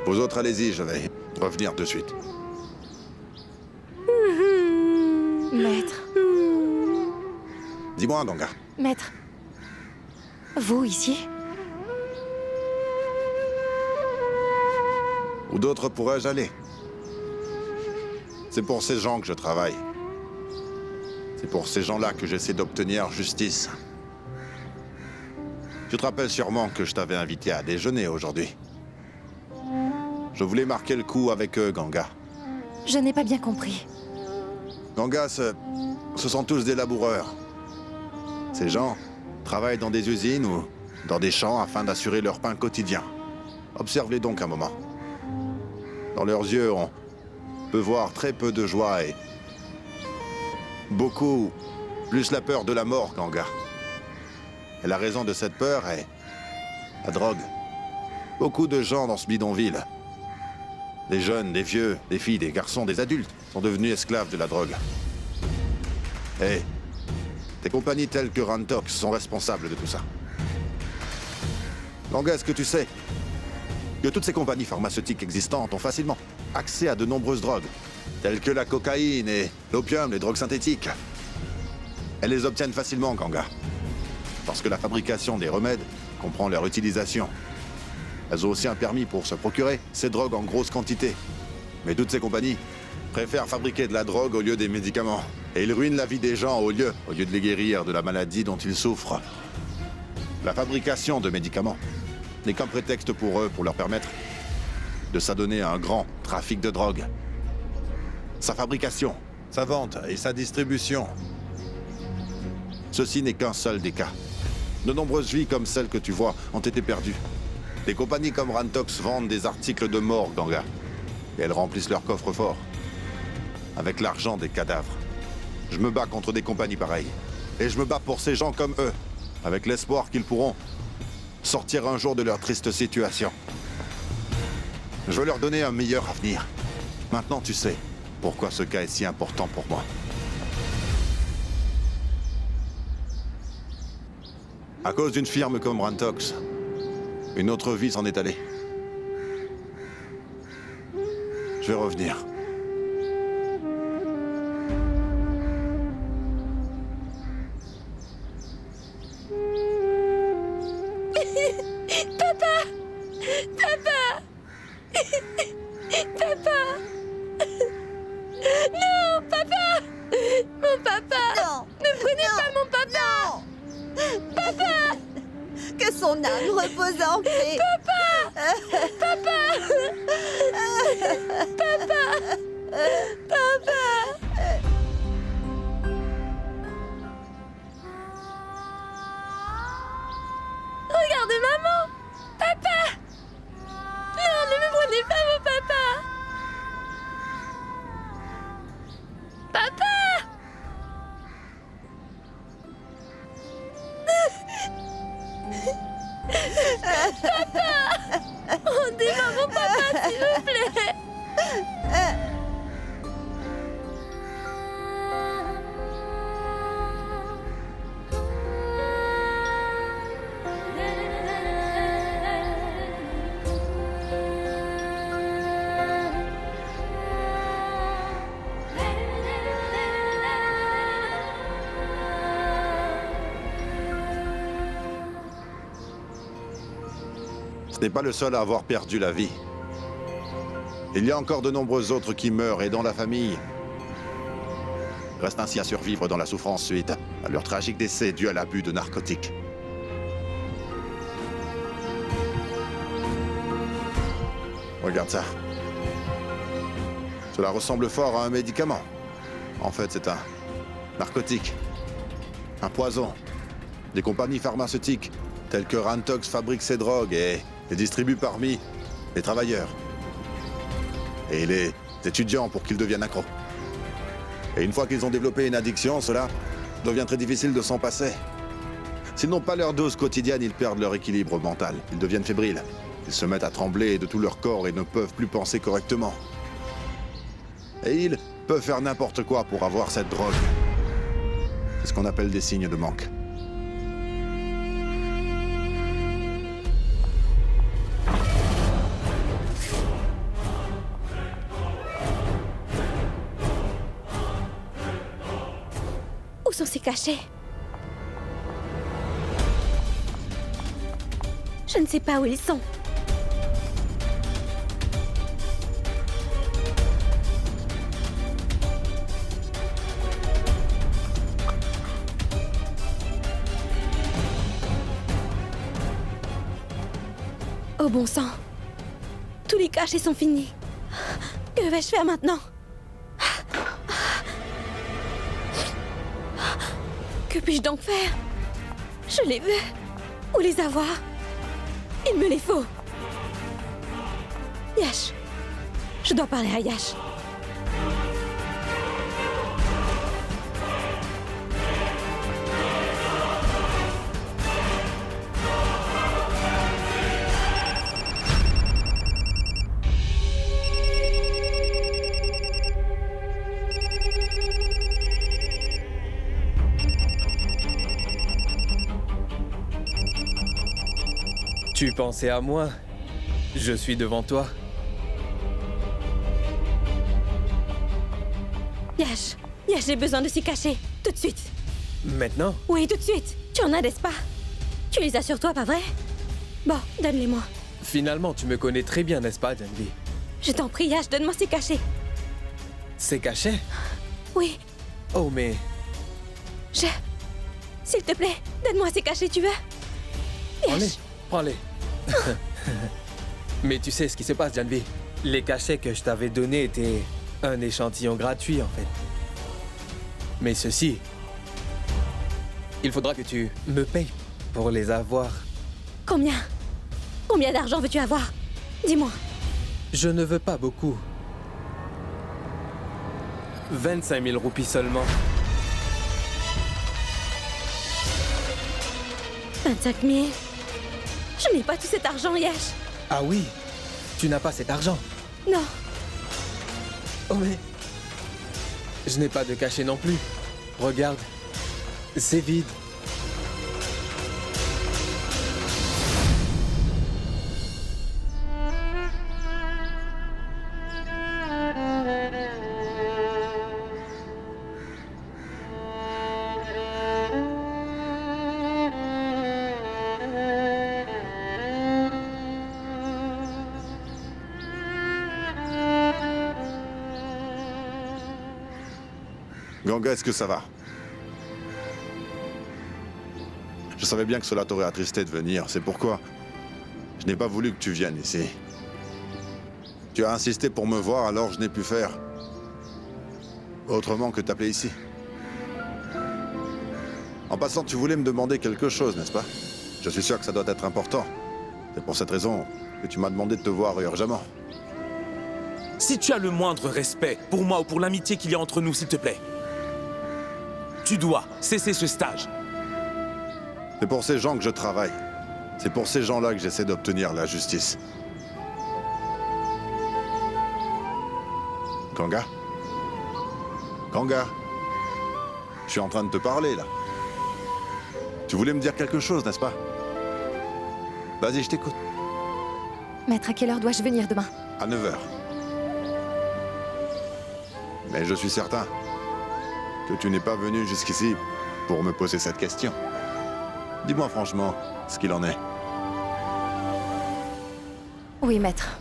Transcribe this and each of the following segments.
Aux autres, allez-y, je vais revenir de suite. Maître, Dis-moi, Ganga. maître. Vous, ici? Où d'autres pourrais-je aller? C'est pour ces gens que je travaille. C'est pour ces gens-là que j'essaie d'obtenir justice. Tu te rappelles sûrement que je t'avais invité à déjeuner aujourd'hui. Je voulais marquer le coup avec eux, Ganga. Je n'ai pas bien compris. Ganga, ce sont tous des laboureurs. Ces gens travaillent dans des usines ou dans des champs afin d'assurer leur pain quotidien. Observe-les donc un moment. Dans leurs yeux, on peut voir très peu de joie et beaucoup plus la peur de la mort, Ganga. Et la raison de cette peur est la drogue. Beaucoup de gens dans ce bidonville, des jeunes, des vieux, des filles, des garçons, des adultes, sont devenus esclaves de la drogue. Et des compagnies telles que Rantox sont responsables de tout ça. Ganga, est-ce que tu sais que toutes ces compagnies pharmaceutiques existantes ont facilement accès à de nombreuses drogues, telles que la cocaïne et l'opium, les drogues synthétiques? Elles les obtiennent facilement, Ganga, parce que la fabrication des remèdes comprend leur utilisation. Elles ont aussi un permis pour se procurer ces drogues en grosse quantité. Mais toutes ces compagnies préfèrent fabriquer de la drogue au lieu des médicaments. Et ils ruinent la vie des gens au lieu de les guérir de la maladie dont ils souffrent. La fabrication de médicaments n'est qu'un prétexte pour eux pour leur permettre de s'adonner à un grand trafic de drogue. Sa fabrication, sa vente et sa distribution. Ceci n'est qu'un seul des cas. De nombreuses vies comme celles que tu vois ont été perdues. Des compagnies comme Rantox vendent des articles de mort, Ganga. Et elles remplissent leurs coffres forts avec l'argent des cadavres. Je me bats contre des compagnies pareilles. Et je me bats pour ces gens comme eux, avec l'espoir qu'ils pourront sortir un jour de leur triste situation. Je veux leur donner un meilleur avenir. Maintenant, tu sais pourquoi ce cas est si important pour moi. À cause d'une firme comme Rantox, une autre vie s'en est allée. Je vais revenir. Non, papa! Mon papa! Non! Ne prenez Non, pas mon papa! non. Papa! Que son âme repose en paix. Regarde maman! Papa! Non, ne me prenez pas mon papa! Papa! Papa! Rendez-moi mon papa, s'il vous plaît! Ce n'est pas le seul à avoir perdu la vie. Il y a encore de nombreux autres qui meurent et dont la famille reste ainsi à survivre dans la souffrance suite à leur tragique décès dû à l'abus de narcotiques. Regarde ça. Cela ressemble fort à un médicament. En fait, c'est un narcotique. Un poison. Des compagnies pharmaceutiques telles que Rantox fabriquent ces drogues et les distribuent parmi les travailleurs et les étudiants pour qu'ils deviennent accros. Et une fois qu'ils ont développé une addiction, cela devient très difficile de s'en passer. S'ils n'ont pas leur dose quotidienne, ils perdent leur équilibre mental. Ils deviennent fébriles. Ils se mettent à trembler de tout leur corps et ne peuvent plus penser correctement. Et ils peuvent faire n'importe quoi pour avoir cette drogue. C'est ce qu'on appelle des signes de manque. sont ces cachets? Je ne sais pas où ils sont. Oh bon sang. Tous les cachets sont finis. Que vais-je faire maintenant? Que puis-je donc faire? Je les veux. Où les avoir? Il me les faut. Yash. Je dois parler à Yash. Tu pensais à moi? Je suis devant toi. Yash. Yash, j'ai besoin de ces cachets. Tout de suite. Maintenant? Oui, tout de suite. Tu en as, n'est-ce pas? Tu les as sur toi, pas vrai? Bon, donne-les-moi. Finalement, tu me connais très bien, n'est-ce pas, Janvi? Je t'en prie, Yash, donne-moi ces cachets. C'est caché? Oui, Oh, mais... S'il te plaît, donne-moi ces cachets, tu veux? Prends-les, Yash. prends-les. Mais tu sais ce qui se passe, Janvi. Les cachets que je t'avais donnés étaient un échantillon gratuit, en fait. Mais ceci... Il faudra que tu me payes pour les avoir. Combien? Combien d'argent veux-tu avoir? Dis-moi. Je ne veux pas beaucoup. 25 000 roupies seulement. 25 000. Je n'ai pas tout cet argent, Yash. Ah oui? Tu n'as pas cet argent? Non. Oh mais... Je n'ai pas de cachet non plus. Regarde. C'est vide. Ganga, est-ce que ça va? Je savais bien que cela t'aurait attristé de venir, c'est pourquoi je n'ai pas voulu que tu viennes ici. Tu as insisté pour me voir, alors je n'ai pu faire autrement que t'appeler ici. En passant, tu voulais me demander quelque chose, n'est-ce pas? Je suis sûr que ça doit être important. C'est pour cette raison que tu m'as demandé de te voir urgemment. Si tu as le moindre respect pour moi ou pour l'amitié qu'il y a entre nous, s'il te plaît, tu dois cesser ce stage. C'est pour ces gens que je travaille. C'est pour ces gens-là que j'essaie d'obtenir la justice. Ganga? Ganga? Je suis en train de te parler, là. Tu voulais me dire quelque chose, n'est-ce pas? Vas-y, je t'écoute. Maître, à quelle heure dois-je venir demain? À 9 h. Mais je suis certain que tu n'es pas venu jusqu'ici pour me poser cette question. Dis-moi franchement ce qu'il en est. Oui, maître.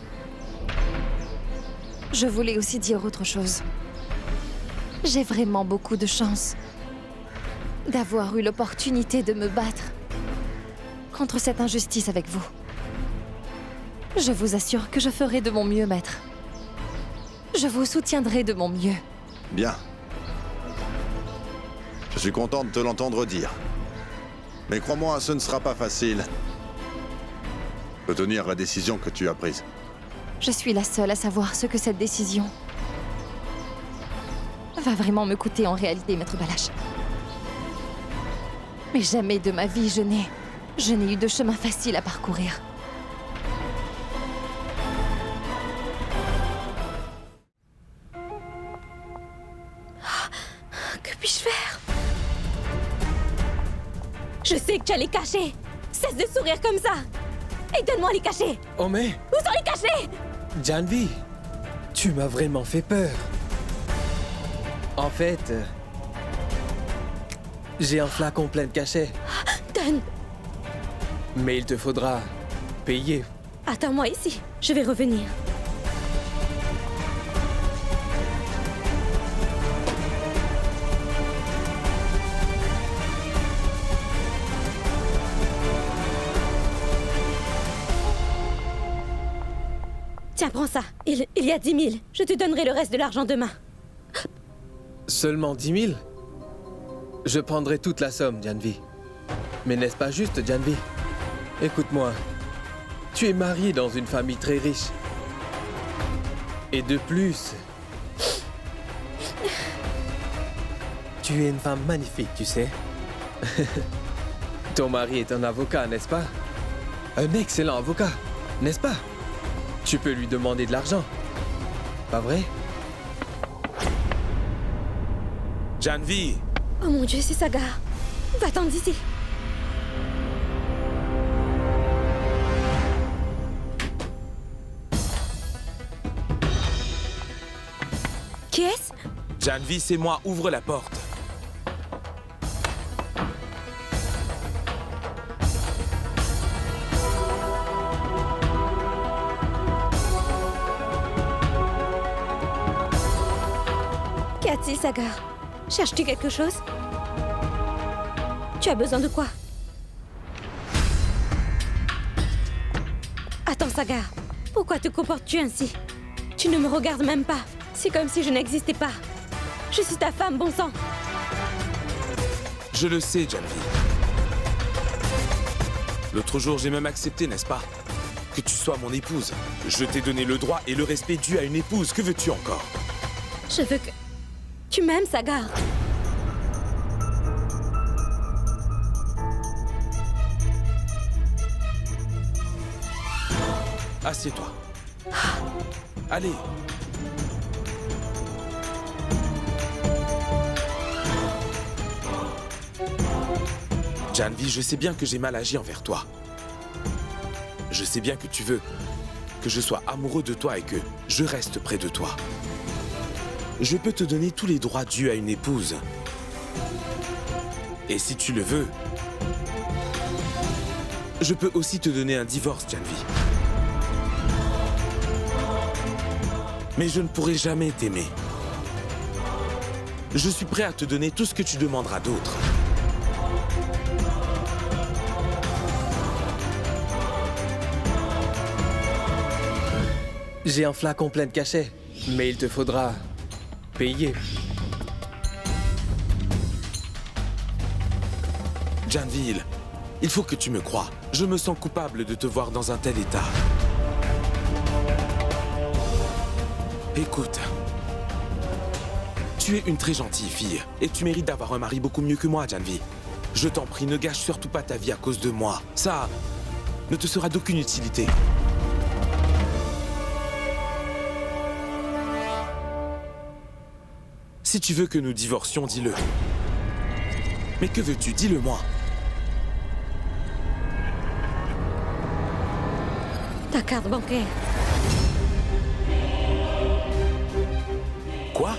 Je voulais aussi dire autre chose. J'ai vraiment beaucoup de chance d'avoir eu l'opportunité de me battre contre cette injustice avec vous. Je vous assure que je ferai de mon mieux, maître. Je vous soutiendrai de mon mieux. Bien. Je suis content de te l'entendre dire. Mais crois-moi, ce ne sera pas facile de tenir la décision que tu as prise. Je suis la seule à savoir ce que cette décision va vraiment me coûter en réalité, maître Balach. Mais jamais de ma vie je n'ai eu de chemin facile à parcourir. Que puis-je faire? Je sais que tu as les cachets. Cesse de sourire comme ça. Et donne-moi les cachets. Oh mais... Où sont les cachets? Janvi, tu m'as vraiment fait peur. En fait, J'ai un flacon plein de cachets, Donne. mais il te faudra payer. Attends-moi ici. Je vais revenir. Tiens, prends ça. Il y a 10 000. Je te donnerai le reste de l'argent demain. Seulement 10 000? Je prendrai toute la somme, Janvi. Mais n'est-ce pas juste, Janvi? Écoute-moi. Tu es marié dans une famille très riche. Et de plus... tu es une femme magnifique, tu sais. Ton mari est un avocat, n'est-ce pas? Un excellent avocat, n'est-ce pas? Tu peux lui demander de l'argent. Pas vrai? Janvi, Oh mon Dieu, c'est Sagar. Va-t'en d'ici. Qui est-ce? Janvi, c'est moi, ouvre la porte. Qu'y a-t-il, Sagar? Cherches-tu quelque chose? Tu as besoin de quoi? Attends, Sagar. Pourquoi te comportes-tu ainsi? Tu ne me regardes même pas. C'est comme si je n'existais pas. Je suis ta femme, bon sang. Je le sais, Janvi. L'autre jour, j'ai même accepté, n'est-ce pas? Que tu sois mon épouse. Je t'ai donné le droit et le respect dû à une épouse. Que veux-tu encore? Je veux que... Tu m'aimes, Sagar. Assieds-toi. Allez. Janvi, je sais bien que j'ai mal agi envers toi. Je sais bien que tu veux que je sois amoureux de toi et que je reste près de toi. Je peux te donner tous les droits dus à une épouse. Et si tu le veux, je peux aussi te donner un divorce, Janvi. Mais je ne pourrai jamais t'aimer. Je suis prêt à te donner tout ce que tu demanderas d'autre. J'ai un flacon plein de cachets, mais il te faudra payer. Janvi, il faut que tu me croies. Je me sens coupable de te voir dans un tel état. Écoute, tu es une très gentille fille et tu mérites d'avoir un mari beaucoup mieux que moi, Janvi. Je t'en prie, ne gâche surtout pas ta vie à cause de moi. Ça ne te sera d'aucune utilité. Si tu veux que nous divorcions, dis-le. Mais que veux-tu? Dis-le-moi. Ta carte bancaire. Quoi?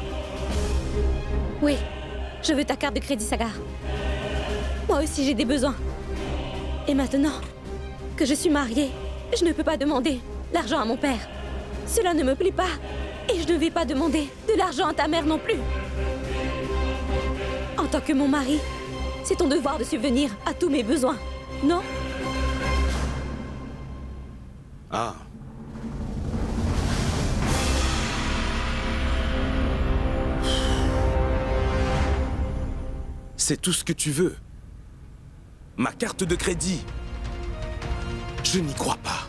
Oui, je veux ta carte de crédit, Sagar. Moi aussi, j'ai des besoins. Et maintenant que je suis mariée, je ne peux pas demander l'argent à mon père. Cela ne me plaît pas. Et je ne vais pas demander de l'argent à ta mère non plus. En tant que mon mari, c'est ton devoir de subvenir à tous mes besoins, non? Ah. C'est tout ce que tu veux. Ma carte de crédit. Je n'y crois pas.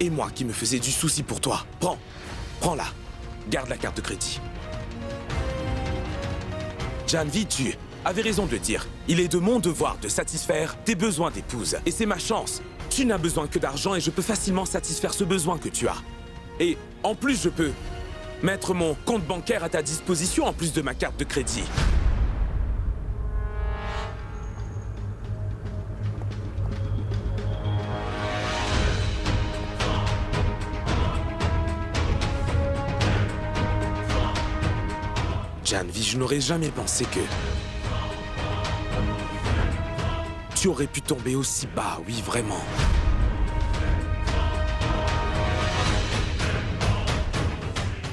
Et moi qui me faisais du souci pour toi. Prends-la. Garde la carte de crédit. Janvi, tu avais raison de dire. Il est de mon devoir de satisfaire tes besoins d'épouse. Et c'est ma chance. Tu n'as besoin que d'argent et je peux facilement satisfaire ce besoin que tu as. Et en plus, je peux mettre mon compte bancaire à ta disposition en plus de ma carte de crédit. Janvi, je n'aurais jamais pensé que Tu aurais pu tomber aussi bas, oui, vraiment.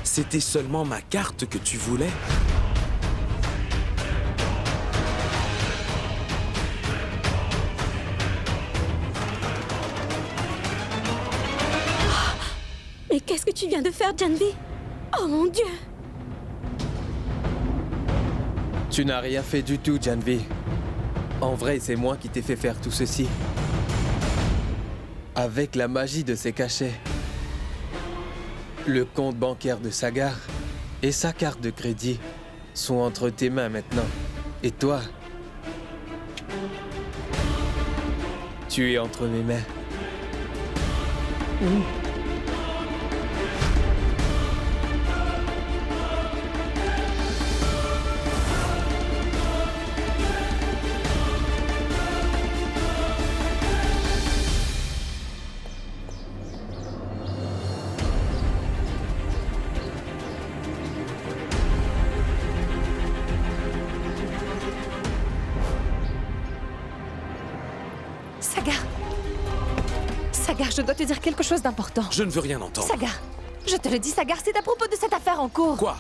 C'était seulement ma carte que tu voulais? Mais qu'est-ce que tu viens de faire, Janvi? Oh mon Dieu! Tu n'as rien fait du tout, Janvi. En vrai, c'est moi qui t'ai fait faire tout ceci. Avec la magie de ces cachets. Le compte bancaire de Sagar et sa carte de crédit sont entre tes mains maintenant. Et toi, tu es entre mes mains. Sagar, je dois te dire quelque chose d'important. Je ne veux rien entendre. Sagar, je te le dis, Sagar, c'est à propos de cette affaire en cours. Quoi?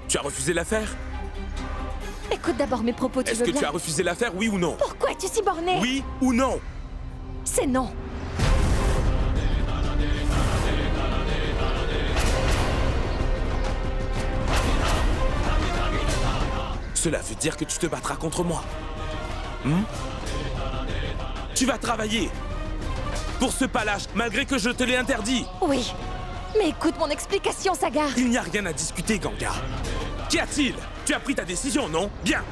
Tu as refusé l'affaire? Écoute d'abord mes propos, tu Est-ce veux que bien? tu as refusé l'affaire, oui ou non? Pourquoi es-tu si borné? Oui ou non? C'est non. Cela veut dire que tu te battras contre moi. Tu vas travailler pour ce palace, malgré que je te l'ai interdit. Oui, mais écoute mon explication, Sagar. Il n'y a rien à discuter, Ganga. Qu'y a-t-il? Tu as pris ta décision, non? Bien.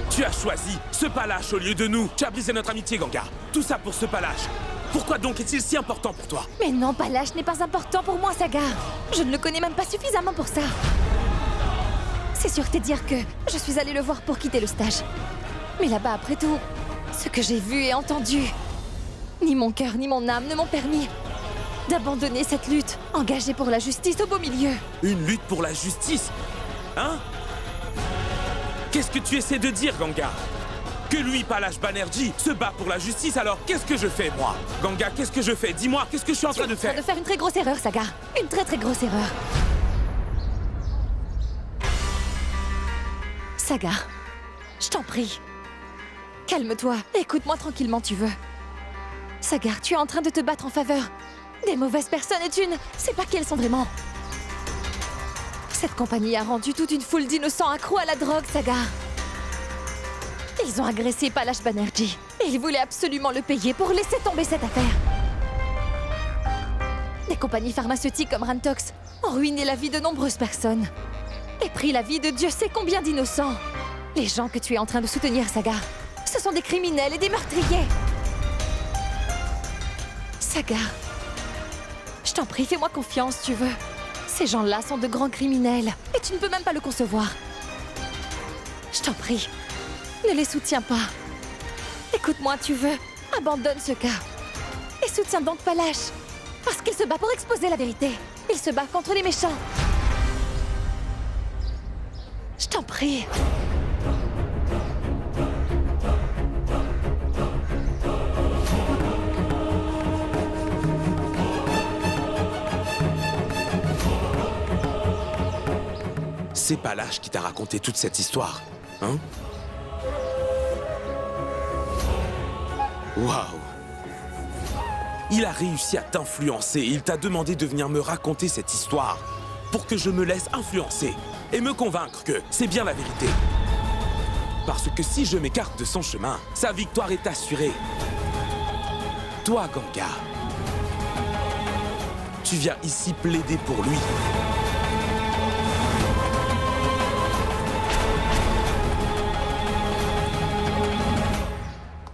Tu as choisi ce palace au lieu de nous. Tu as brisé notre amitié, Ganga. Tout ça pour ce palace. Pourquoi donc est-il si important pour toi? Mais non, Palace n'est pas important pour moi, Sagar. Je ne le connais même pas suffisamment pour ça. C'est sûr te dire que je suis allée le voir pour quitter le stage. Mais là-bas, après tout, ce que j'ai vu et entendu, ni mon cœur ni mon âme ne m'ont permis d'abandonner cette lutte, engagée pour la justice au beau milieu. Une lutte pour la justice? Hein? Qu'est-ce que tu essaies de dire, Ganga? Que lui, Palace Banerjee, se bat pour la justice, alors qu'est-ce que je fais, moi? Ganga, qu'est-ce que je fais? Dis-moi, qu'est-ce que je suis en train de Tu es en train faire? de faire une très grosse erreur, Sagar. Une très très grosse erreur. Sagar, je t'en prie. Calme-toi, écoute-moi tranquillement, tu veux. Sagar, tu es en train de te battre en faveur des mauvaises personnes et tu ne sais pas qui elles sont vraiment. Cette compagnie a rendu toute une foule d'innocents accros à la drogue, Sagar. Ils ont agressé Palace Banerjee et ils voulaient absolument le payer pour laisser tomber cette affaire. Des compagnies pharmaceutiques comme Rantox ont ruiné la vie de nombreuses personnes et pris la vie de Dieu sait combien d'innocents. Les gens que tu es en train de soutenir, Sagar, ce sont des criminels et des meurtriers. Sagar, je t'en prie, fais-moi confiance, tu veux. Ces gens-là sont de grands criminels et tu ne peux même pas le concevoir. Je t'en prie, ne les soutiens pas. Écoute-moi, tu veux, abandonne ce cas. Et soutiens donc Palace, parce qu'il se bat pour exposer la vérité. Il se bat contre les méchants. Je t'en prie. C'est Palace qui t'a raconté toute cette histoire, hein? Waouh! Il a réussi à t'influencer et il t'a demandé de venir me raconter cette histoire pour que je me laisse influencer et me convaincre que c'est bien la vérité. Parce que si je m'écarte de son chemin, sa victoire est assurée. Toi, Ganga, tu viens ici plaider pour lui.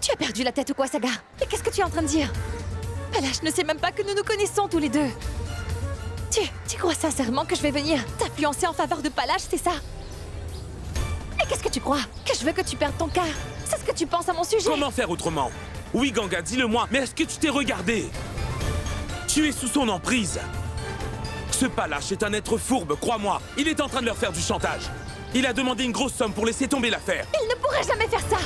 Tu as perdu la tête ou quoi, Sagar? Et qu'est-ce que tu es en train de dire? Palace ne sait même pas que nous nous connaissons tous les deux. Tu crois sincèrement que je vais venir t'influencer en faveur de Palace, c'est ça? Et qu'est-ce que tu crois? Que je veux que tu perdes ton cœur? C'est ce que tu penses à mon sujet? Comment faire autrement? Oui, Ganga, dis-le-moi, mais est-ce que tu t'es regardé? Tu es sous son emprise. Ce Palace est un être fourbe, crois-moi. Il est en train de leur faire du chantage. Il a demandé une grosse somme pour laisser tomber l'affaire. Il ne pourrait jamais faire ça!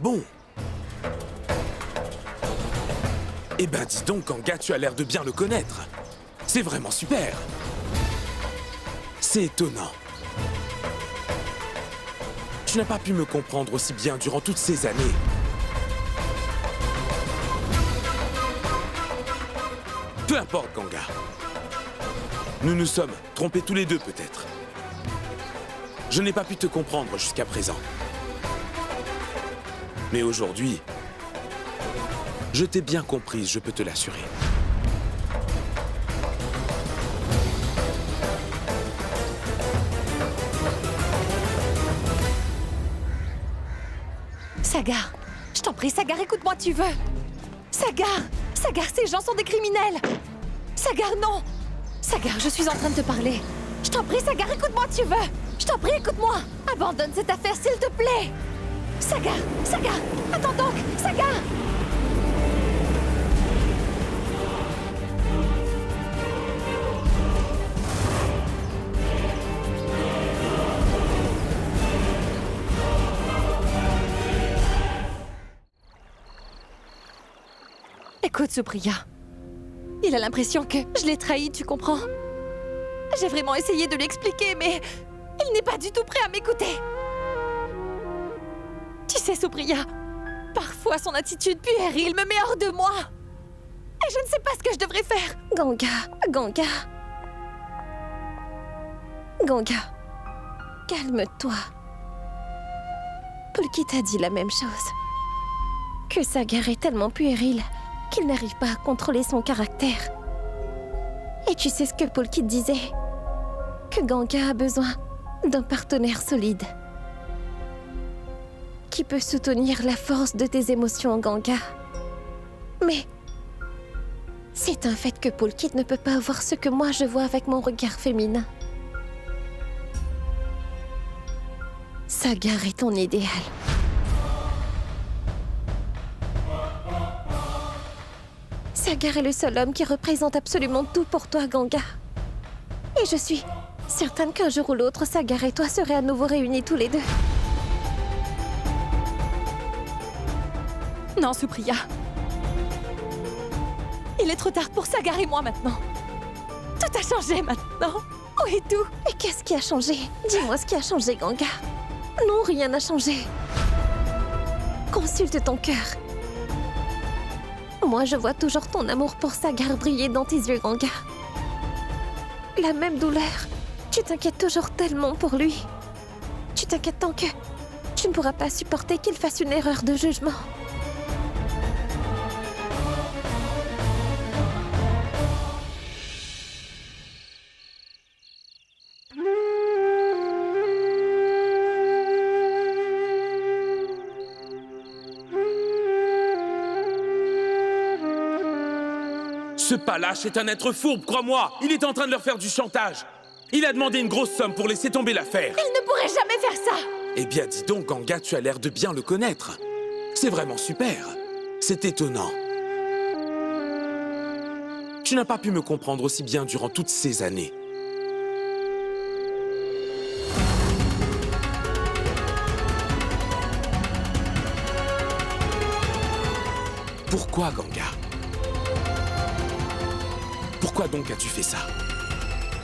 bon? Eh ben dis donc, Ganga, tu as l'air de bien le connaître. C'est vraiment super. C'est étonnant. Tu n'as pas pu me comprendre aussi bien durant toutes ces années. Peu importe, Ganga. Nous nous sommes trompés tous les deux, peut-être. Je n'ai pas pu te comprendre jusqu'à présent. Mais aujourd'hui, je t'ai bien comprise, je peux te l'assurer. Sagar, je t'en prie, Sagar, écoute-moi, tu veux. Sagar, Sagar, ces gens sont des criminels. Sagar, non. Sagar, je suis en train de te parler. Je t'en prie, Sagar, écoute-moi, tu veux. Je t'en prie, écoute-moi. Abandonne cette affaire, s'il te plaît. Sagar, Sagar, attends donc, Sagar. Écoute, Supriya. Il a l'impression que je l'ai trahi, tu comprends? J'ai vraiment essayé de lui expliquer, mais il n'est pas du tout prêt à m'écouter. Tu sais, Supriya, parfois son attitude puérile me met hors de moi. Et je ne sais pas ce que je devrais faire. Ganga. Ganga, calme-toi. Pulkit a dit la même chose. Que Sagar est tellement puéril qu'il n'arrive pas à contrôler son caractère. Et tu sais ce que Pulkit disait? Que Ganga a besoin d'un partenaire solide. Qui peut soutenir la force de tes émotions, Ganga. Mais c'est un fait que Pulkit ne peut pas voir ce que moi je vois avec mon regard féminin. Sagar est ton idéal. Sagar est le seul homme qui représente absolument tout pour toi, Ganga. Et je suis certaine qu'un jour ou l'autre, Sagar et toi serez à nouveau réunis tous les deux. Non, Supriya. Il est trop tard pour Sagar et moi maintenant. Tout a changé maintenant. Où est tout? Et qu'est-ce qui a changé? Dis-moi ce qui a changé, Ganga. Non, rien n'a changé. Consulte ton cœur. Moi, je vois toujours ton amour pour Sagar briller dans tes yeux, Ganga. La même douleur. Tu t'inquiètes toujours tellement pour lui. Tu t'inquiètes tant que tu ne pourras pas supporter qu'il fasse une erreur de jugement. Ce Palache est un être fourbe, crois-moi. Il est en train de leur faire du chantage. Il a demandé une grosse somme pour laisser tomber l'affaire. Il ne pourrait jamais faire ça. Eh bien, dis donc, Ganga, tu as l'air de bien le connaître. C'est vraiment super. C'est étonnant. Tu n'as pas pu me comprendre aussi bien durant toutes ces années. Pourquoi, Ganga? Pourquoi donc as-tu fait ça?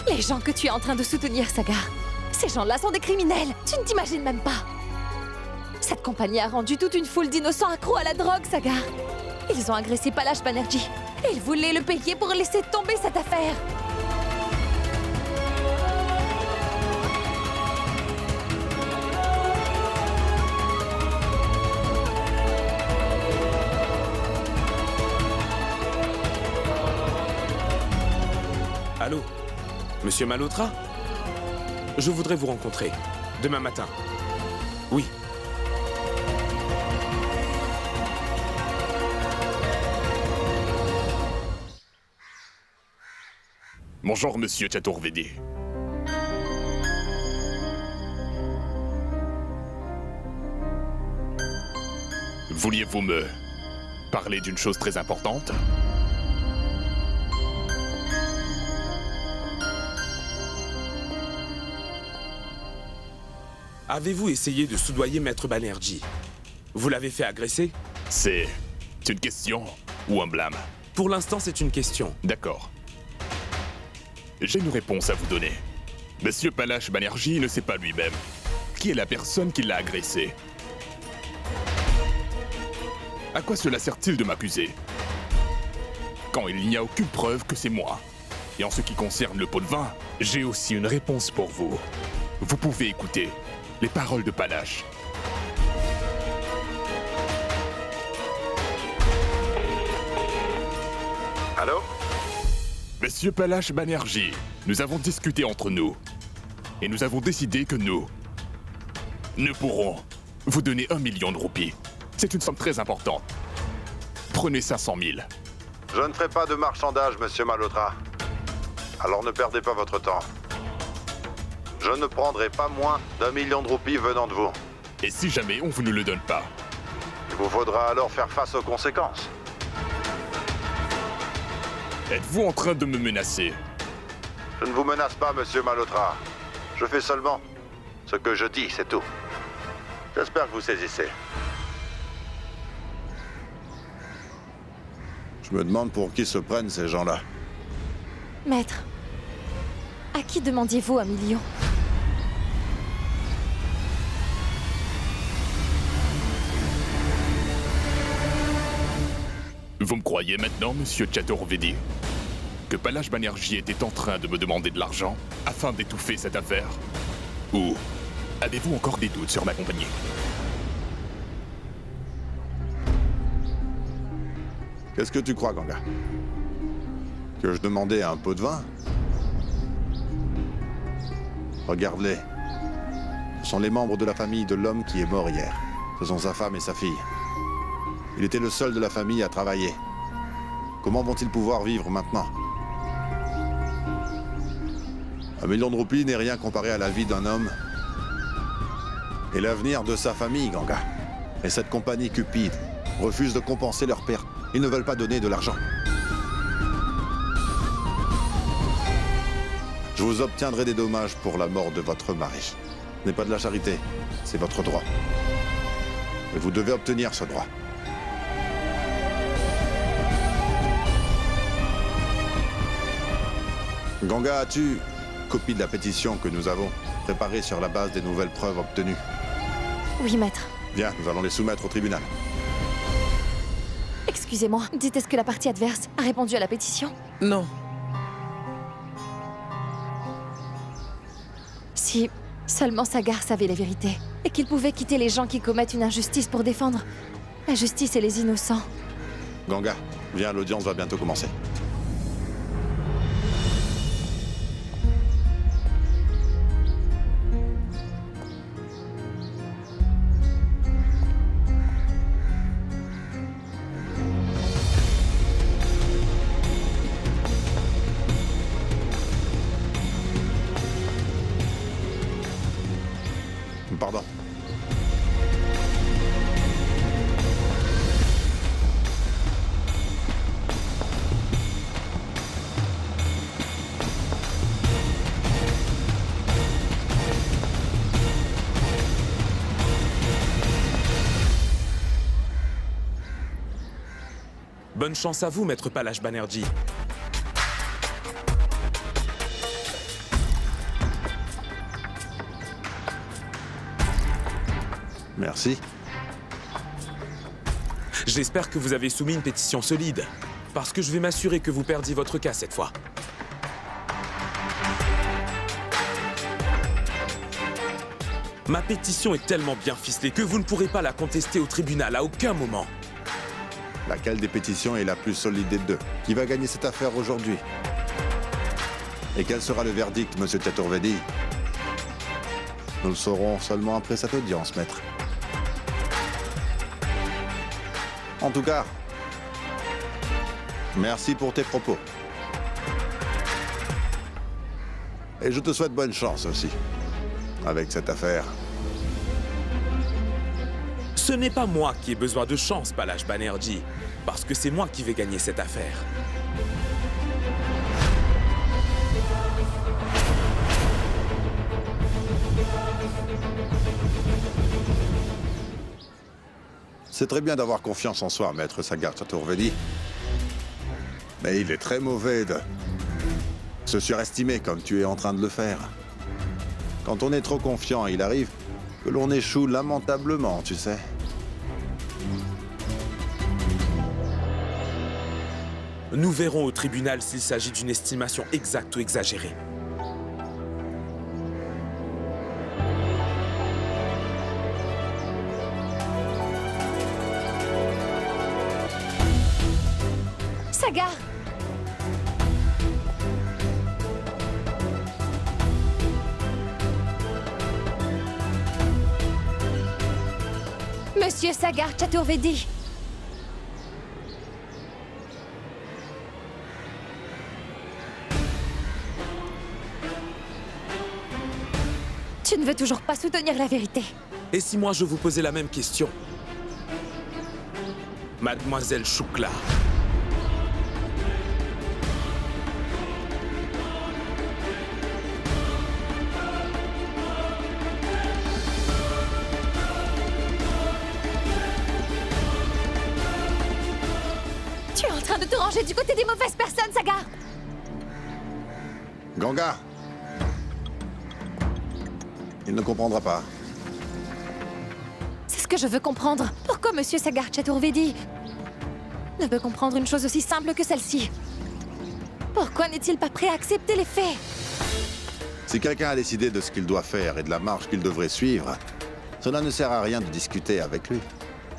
Les gens que tu es en train de soutenir, Sagar, ces gens-là sont des criminels. Tu ne t'imagines même pas. Cette compagnie a rendu toute une foule d'innocents accros à la drogue, Sagar. Ils ont agressé Palache Banerjee. Et ils voulaient le payer pour laisser tomber cette affaire. Allô? Monsieur Malhotra? Je voudrais vous rencontrer. Demain matin. Oui. Bonjour, monsieur Chaturvedi. Vouliez-vous me parler d'une chose très importante? Avez-vous essayé de soudoyer Maître Banerjee? Vous l'avez fait agresser? C'est une question ou un blâme? Pour l'instant, c'est une question. D'accord. J'ai une réponse à vous donner. Monsieur Palash Banerjee ne sait pas lui-même qui est la personne qui l'a agressé. À quoi cela sert-il de m'accuser quand il n'y a aucune preuve que c'est moi? Et en ce qui concerne le pot de vin, j'ai aussi une réponse pour vous. Vous pouvez écouter les paroles de Palash. Allô? Monsieur Palash Banerjee, nous avons discuté entre nous. Et nous avons décidé que nous ne pourrons vous donner 1 million de roupies. C'est une somme très importante. Prenez 500 000. Je ne ferai pas de marchandage, monsieur Malhotra. Alors ne perdez pas votre temps. Je ne prendrai pas moins d'1 million de roupies venant de vous. Et si jamais on vous ne le donne pas? Il vous faudra alors faire face aux conséquences. Êtes-vous en train de me menacer? Je ne vous menace pas, monsieur Malhotra. Je fais seulement ce que je dis, c'est tout. J'espère que vous saisissez. Je me demande pour qui se prennent ces gens-là. Maître, à qui demandiez-vous 1 million? Vous me croyez maintenant, monsieur Chaturvedi, que Palash Banerjee était en train de me demander de l'argent afin d'étouffer cette affaire? Ou avez-vous encore des doutes sur ma compagnie? Qu'est-ce que tu crois, Ganga? Que je demandais un pot de vin? Regarde-les. Ce sont les membres de la famille de l'homme qui est mort hier. Ce sont sa femme et sa fille. Il était le seul de la famille à travailler. Comment vont-ils pouvoir vivre maintenant? 1 million de roupies n'est rien comparé à la vie d'un homme et l'avenir de sa famille, Ganga. Et cette compagnie cupide refuse de compenser leurs pertes. Ils ne veulent pas donner de l'argent. Je vous obtiendrai des dommages pour la mort de votre mari. Ce n'est pas de la charité, c'est votre droit. Et vous devez obtenir ce droit. Ganga, as-tu copie de la pétition que nous avons préparée sur la base des nouvelles preuves obtenues? Oui, maître. Bien, nous allons les soumettre au tribunal. Excusez-moi, dites, est-ce que la partie adverse a répondu à la pétition? Non. Si seulement Sagar savait la vérité, et qu'il pouvait quitter les gens qui commettent une injustice pour défendre la justice et les innocents. Ganga, viens, l'audience va bientôt commencer. Pardon. Bonne chance à vous, maître Palash Banerjee. Merci. J'espère que vous avez soumis une pétition solide, parce que je vais m'assurer que vous perdiez votre cas cette fois. Ma pétition est tellement bien ficelée que vous ne pourrez pas la contester au tribunal à aucun moment. Laquelle des pétitions est la plus solide des deux? Qui va gagner cette affaire aujourd'hui? Et quel sera le verdict, monsieur Chaturvedi? Nous le saurons seulement après cette audience, maître. En tout cas, merci pour tes propos. Et je te souhaite bonne chance aussi, avec cette affaire. Ce n'est pas moi qui ai besoin de chance, Palash Banerjee, parce que c'est moi qui vais gagner cette affaire. C'est très bien d'avoir confiance en soi, maître Sagar Chaturvedi. Mais il est très mauvais de se surestimer comme tu es en train de le faire. Quand on est trop confiant, il arrive que l'on échoue lamentablement, tu sais. Nous verrons au tribunal s'il s'agit d'une estimation exacte ou exagérée. Sagar! Monsieur Sagar Chaturvedi! Tu ne veux toujours pas soutenir la vérité. Et si moi je vous posais la même question? Mademoiselle Choukla. Tu es en train de te ranger du côté des mauvaises personnes, Sagar! Ganga! Il ne comprendra pas. C'est ce que je veux comprendre. Pourquoi Monsieur Sagar Chaturvedi ne peut comprendre une chose aussi simple que celle-ci? Pourquoi n'est-il pas prêt à accepter les faits? Si quelqu'un a décidé de ce qu'il doit faire et de la marche qu'il devrait suivre, cela ne sert à rien de discuter avec lui.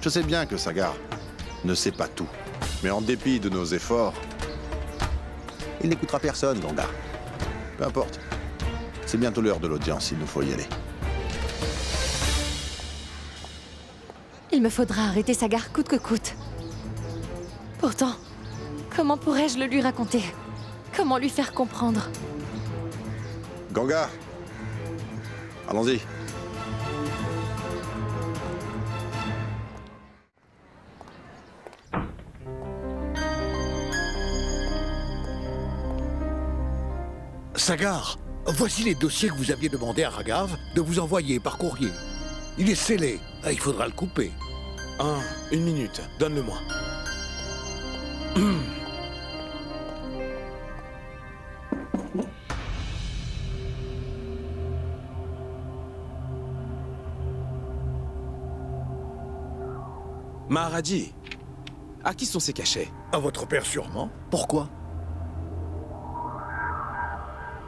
Je sais bien que Sagar ne sait pas tout. Mais en dépit de nos efforts, il n'écoutera personne, Ganga. Peu importe. C'est bientôt l'heure de l'audience, il nous faut y aller. Il me faudra arrêter Sagar coûte que coûte. Pourtant, comment pourrais-je le lui raconter? Comment lui faire comprendre? Ganga! Allons-y. Sagar, voici les dossiers que vous aviez demandé à Raghav de vous envoyer par courrier. Il est scellé. Ah, il faudra le couper. Une minute, donne-le-moi. Maharaji, à qui sont ces cachets? À votre père sûrement. Pourquoi?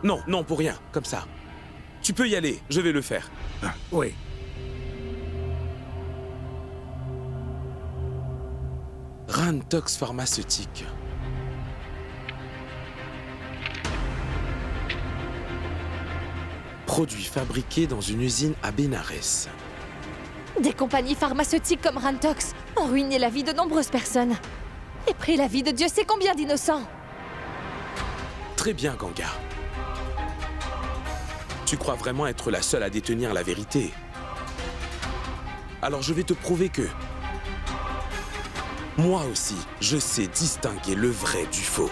Non, non, pour rien, comme ça. Tu peux y aller, je vais le faire. Ah, oui. Rantox pharmaceutique. Produit fabriqué dans une usine à Bénarès. Des compagnies pharmaceutiques comme Rantox ont ruiné la vie de nombreuses personnes. Et pris la vie de Dieu sait combien d'innocents. Très bien, Ganga. Tu crois vraiment être la seule à détenir la vérité? Alors je vais te prouver que... moi aussi, je sais distinguer le vrai du faux.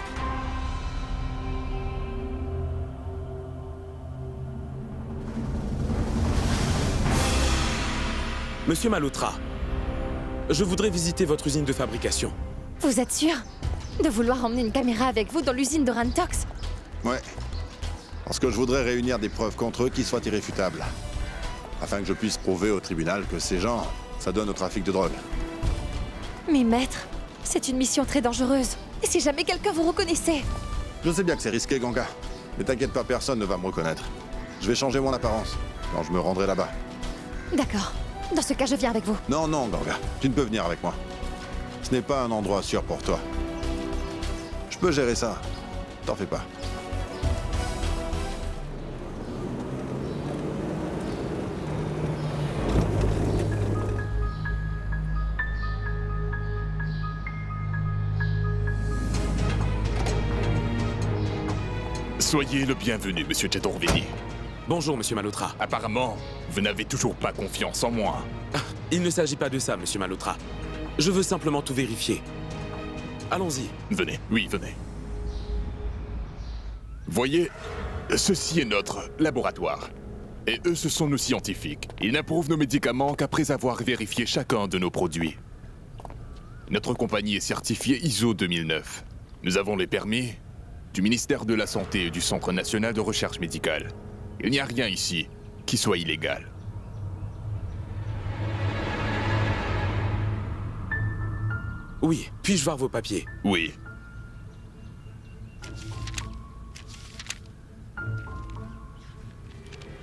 Monsieur Malhotra, je voudrais visiter votre usine de fabrication. Vous êtes sûr de vouloir emmener une caméra avec vous dans l'usine de Rantox? Ouais. Parce que je voudrais réunir des preuves contre eux qui soient irréfutables. Afin que je puisse prouver au tribunal que ces gens, ça donne au trafic de drogue. Mais maître, c'est une mission très dangereuse. Et si jamais quelqu'un vous reconnaissait? Je sais bien que c'est risqué, Ganga. Mais t'inquiète pas, personne ne va me reconnaître. Je vais changer mon apparence quand je me rendrai là-bas. D'accord. Dans ce cas, je viens avec vous. Non, non, Ganga. Tu ne peux venir avec moi. Ce n'est pas un endroit sûr pour toi. Je peux gérer ça. T'en fais pas. Soyez le bienvenu, Monsieur Chaturvedi. Bonjour, Monsieur Malhotra. Apparemment, vous n'avez toujours pas confiance en moi. Il ne s'agit pas de ça, Monsieur Malhotra. Je veux simplement tout vérifier. Allons-y. Venez, oui, venez. Voyez, ceci est notre laboratoire. Et eux, ce sont nos scientifiques. Ils n'approuvent nos médicaments qu'après avoir vérifié chacun de nos produits. Notre compagnie est certifiée ISO 2009. Nous avons les permis du ministère de la Santé et du Centre national de recherche médicale. Il n'y a rien ici qui soit illégal. Oui, puis-je voir vos papiers? Oui.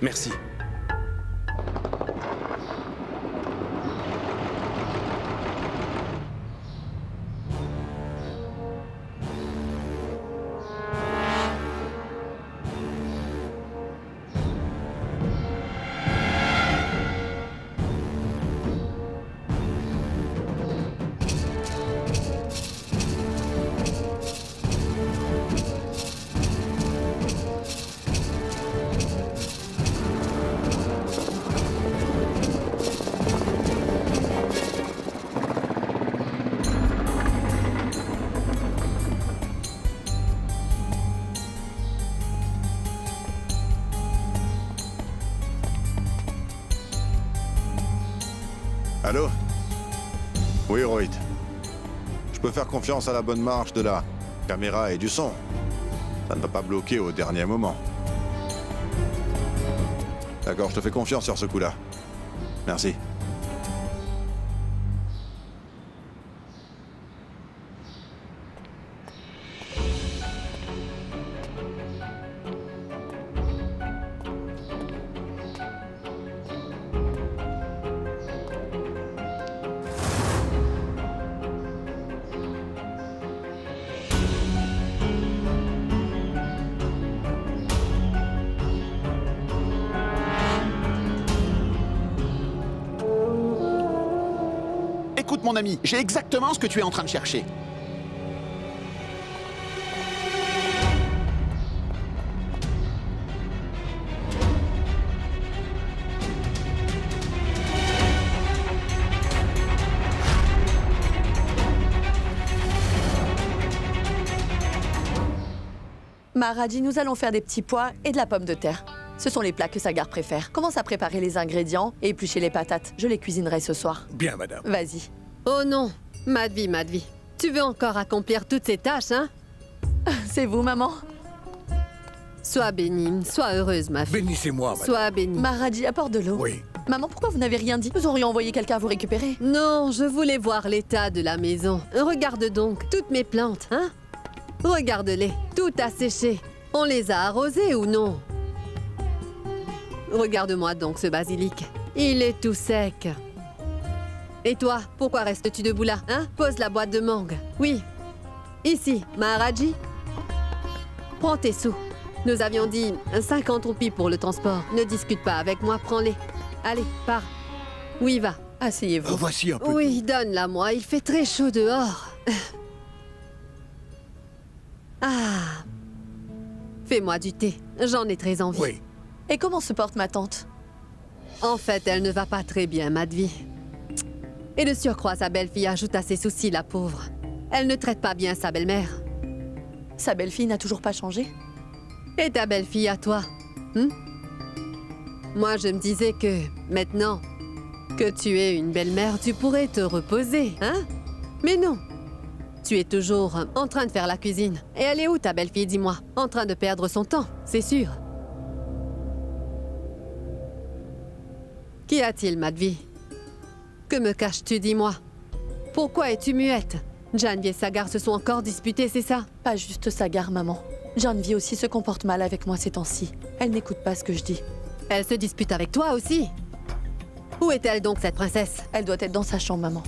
Merci. Allô? Oui, Rohit. Je peux faire confiance à la bonne marche de la caméra et du son. Ça ne va pas bloquer au dernier moment. D'accord, je te fais confiance sur ce coup-là. Merci. Écoute mon ami, j'ai exactement ce que tu es en train de chercher. Maharaji, nous allons faire des petits pois et de la pomme de terre. Ce sont les plats que Sagar préfère. Commence à préparer les ingrédients et éplucher les patates. Je les cuisinerai ce soir. Bien, madame. Vas-y. Oh non, Madvi, Madvi. Tu veux encore accomplir toutes ces tâches, hein? C'est vous, maman? Sois bénie, sois heureuse, ma fille. Bénissez-moi, madame. Sois bénie. Maharaji, apporte de l'eau. Oui. Maman, pourquoi vous n'avez rien dit? Nous aurions envoyé quelqu'un vous récupérer. Non, je voulais voir l'état de la maison. Regarde donc, toutes mes plantes, hein? Regarde-les, tout a séché. On les a arrosées ou non? Regarde-moi donc ce basilic. Il est tout sec. Et toi, pourquoi restes-tu debout là, hein? Pose la boîte de mangue. Oui. Ici, Maharaji. Prends tes sous. Nous avions dit 50 roupies pour le transport. Ne discute pas avec moi, prends-les. Allez, pars. Oui, va. Asseyez-vous. Voici un peu. Oui, donne-la-moi. Il fait très chaud dehors. Ah. Fais-moi du thé. J'en ai très envie. Oui. Et comment se porte ma tante? En fait, elle ne va pas très bien, Madvi. Et de surcroît, sa belle-fille ajoute à ses soucis, la pauvre. Elle ne traite pas bien sa belle-mère. Sa belle-fille n'a toujours pas changé? Et ta belle-fille à toi, Moi, je me disais que, maintenant que tu es une belle-mère, tu pourrais te reposer, hein? Mais non. Tu es toujours en train de faire la cuisine. Et elle est où, ta belle-fille, dis-moi? En train de perdre son temps, c'est sûr. Qu'y a-t-il, Madvi? Que me caches-tu, dis-moi? Pourquoi es-tu muette? Janvi et Sagar se sont encore disputés, c'est ça? Pas juste Sagar, maman. Janvi aussi se comporte mal avec moi ces temps-ci. Elle n'écoute pas ce que je dis. Elle se dispute avec toi aussi? Où est-elle donc, cette princesse? Elle doit être dans sa chambre, maman.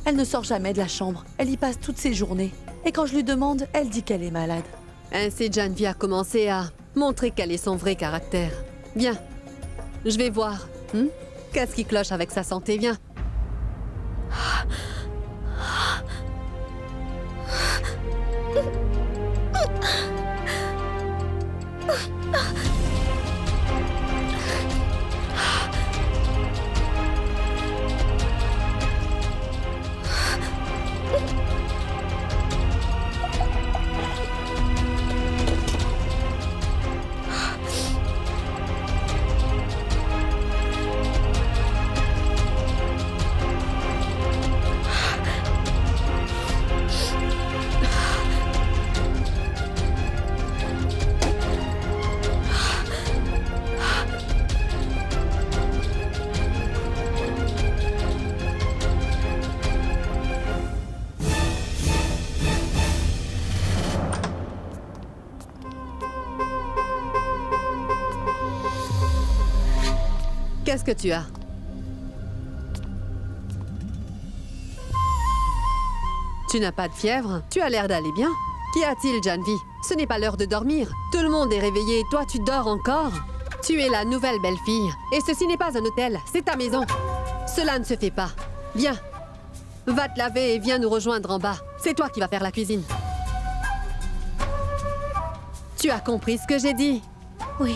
Elle ne sort jamais de la chambre. Elle y passe toutes ses journées. Et quand je lui demande, elle dit qu'elle est malade. Ainsi, Janvi a commencé à montrer quel est son vrai caractère. Viens, je vais voir. Qu'est-ce qui cloche avec sa santé? Viens. Qu'est-ce que tu as? Tu n'as pas de fièvre? Tu as l'air d'aller bien. Qu'y a-t-il, Janvi? Ce n'est pas l'heure de dormir. Tout le monde est réveillé et toi, tu dors encore? Tu es la nouvelle belle-fille. Et ceci n'est pas un hôtel, c'est ta maison. Cela ne se fait pas. Viens. Va te laver et viens nous rejoindre en bas. C'est toi qui vas faire la cuisine. Tu as compris ce que j'ai dit? Oui.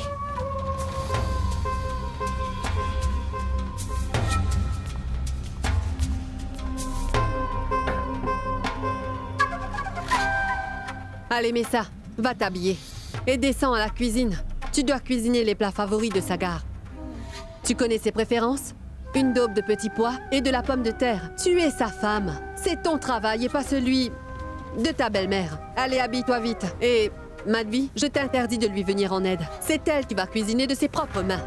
Allez, Messa, va t'habiller. Et descends à la cuisine. Tu dois cuisiner les plats favoris de Sagar. Tu connais ses préférences? Une daube de petits pois et de la pomme de terre. Tu es sa femme. C'est ton travail et pas celui de ta belle-mère. Allez, habille-toi vite. Et, Madvi, je t'interdis de lui venir en aide. C'est elle qui va cuisiner de ses propres mains.